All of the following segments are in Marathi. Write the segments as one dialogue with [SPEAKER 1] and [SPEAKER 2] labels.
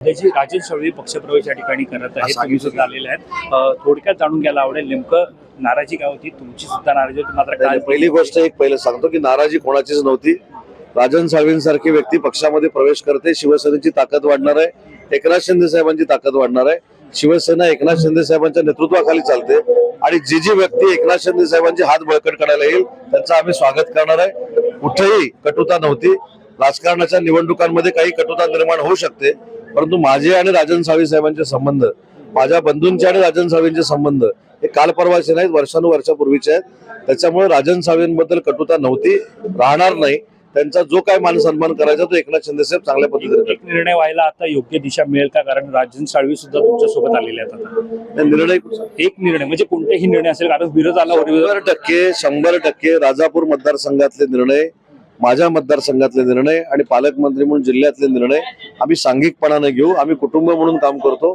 [SPEAKER 1] त्याची राजन साळवी पक्षप्रवेश या ठिकाणी करत आहेत, तुम्ही सुद्धा आलेले आहेत. थोडक्यात जाणून घ्यायला आवडेल नेमकं नाराजी काय होती, तुमची सुद्धा नाराजी होती, मात्र काय
[SPEAKER 2] पहिली गोष्ट पहिलं सांगतो की नाराजी कोणाचीच नव्हती. राजन साळवींसारखी व्यक्ती पक्षामध्ये प्रवेश करते, शिवसेनेची ताकद वाढणार आहे, एकनाथ शिंदे साहेबांची ताकद वाढणार आहे. शिवसेना एकनाथ शिंदे साहेबांच्या नेतृत्वाखाली चालते आणि जी व्यक्ती एकनाथ शिंदे साहेबांचे हात बळकट करायला येईल त्यांचं आम्ही स्वागत करणार आहे. कुठेही कटुता नव्हती. राजकारणाच्या निवडणुकांमध्ये काही कटुता निर्माण होऊ शकते, परंतु माझे आणि राजन साळवी साहेबांचे संबंध, माझ्या बंधूंचे आणि राजन साळवींचे संबंध हे काल परवाचे नाहीत, वर्षानुवर्षापूर्वीचे आहेत. त्याच्यामुळे राजन साळवींबद्दल कटुता नव्हती, राहणार नाही. त्यांचा जो काय मान सन्मान करायचा तो एकनाथ शिंदे साहेब चांगल्या पद्धतीने
[SPEAKER 1] एक निर्णय व्हायला आता योग्य दिशा मिळेल का? कारण राजन साळवी सुद्धा तुमच्या सोबत आलेले आहेत आता.
[SPEAKER 2] निर्णय
[SPEAKER 1] एक निर्णय म्हणजे कोणतेही निर्णय असेल, कारण विरोधाला
[SPEAKER 2] 100% राजापूर मतदारसंघातले निर्णय, माझ्या मतदारसंघातले निर्णय आणि पालकमंत्री म्हणून जिल्ह्यातले निर्णय आम्ही सांघिकपणाने घेऊ. आम्ही कुटुंब म्हणून काम करतो.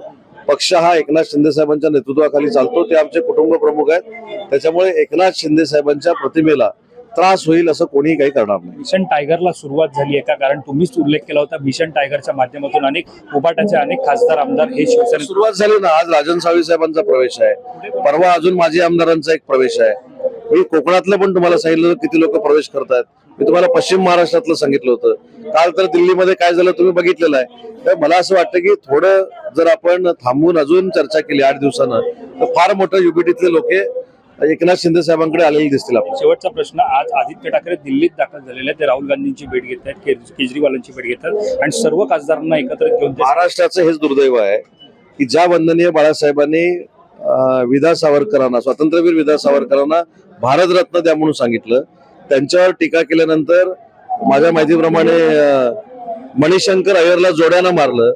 [SPEAKER 2] पक्ष हा एकनाथ शिंदे साहेबांच्या नेतृत्वाखाली चालतो, ते आमचे कुटुंब प्रमुख आहेत. त्याच्यामुळे एकनाथ शिंदे साहेबांच्या प्रतिमेला त्रास होईल असं कोणीही काही करणार नाही.
[SPEAKER 1] मिशन टायगरला सुरुवात झाली आहे का? कारण तुम्हीच उल्लेख केला होता, मिशन टायगरच्या माध्यमातून अनेक उभाटाचे अनेक खासदार आमदार हे शिवसेनेत
[SPEAKER 2] सुरुवात झाली ना. आज राजन साळवी साहेबांचा प्रवेश आहे, परवा अजून माजी आमदारांचा एक प्रवेश आहे. मी कोकणातलं पण तुम्हाला सांगितलं किती लोक प्रवेश करतात. मी तुम्हाला पश्चिम महाराष्ट्रातलं सांगितलं होतं. काल तर दिल्लीमध्ये काय झालं तुम्ही बघितलेलं आहे. तर मला असं वाटतं की थोडं जर आपण थांबून अजून चर्चा केली 8 दिवसानं तर फार मोठं युबीटीतले लोक एकनाथ शिंदे साहेबांकडे आलेले दिसतील. आपण
[SPEAKER 1] शेवटचा प्रश्न, आज आदित्य ठाकरे दिल्लीत दाखल झालेले आहेत, ते राहुल गांधींची भेट घेत आहेत, केजरीवालांची भेट घेतात आणि सर्व खासदारांना एकत्रित घेऊन
[SPEAKER 2] महाराष्ट्राचं हेच दुर्दैव आहे की ज्या वंदनीय बाळासाहेबांनी विदा सावरकरांना, स्वातंत्र्यवीर विदा सावरकरांना भारतरत्न द्या म्हणून सांगितलं, त्यांच्यावर टीका केल्यानंतर माझ्या माहितीप्रमाणे मणिशंकर अय्यरला जोड्यानं मारलं.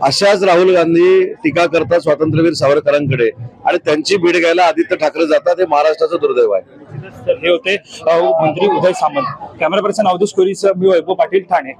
[SPEAKER 2] अशाच राहुल गांधी टीका करतात स्वातंत्र्यवीर सावरकरांकडे आणि त्यांची भेट घ्यायला आदित्य ठाकरे जातात. हे महाराष्ट्राचं दुर्दैव आहे.
[SPEAKER 1] हे होते मंत्री उदय सामंत. कॅमेरा पर्सन अवधेश कोहलीसह मी वैभव पाटील, ठाणे.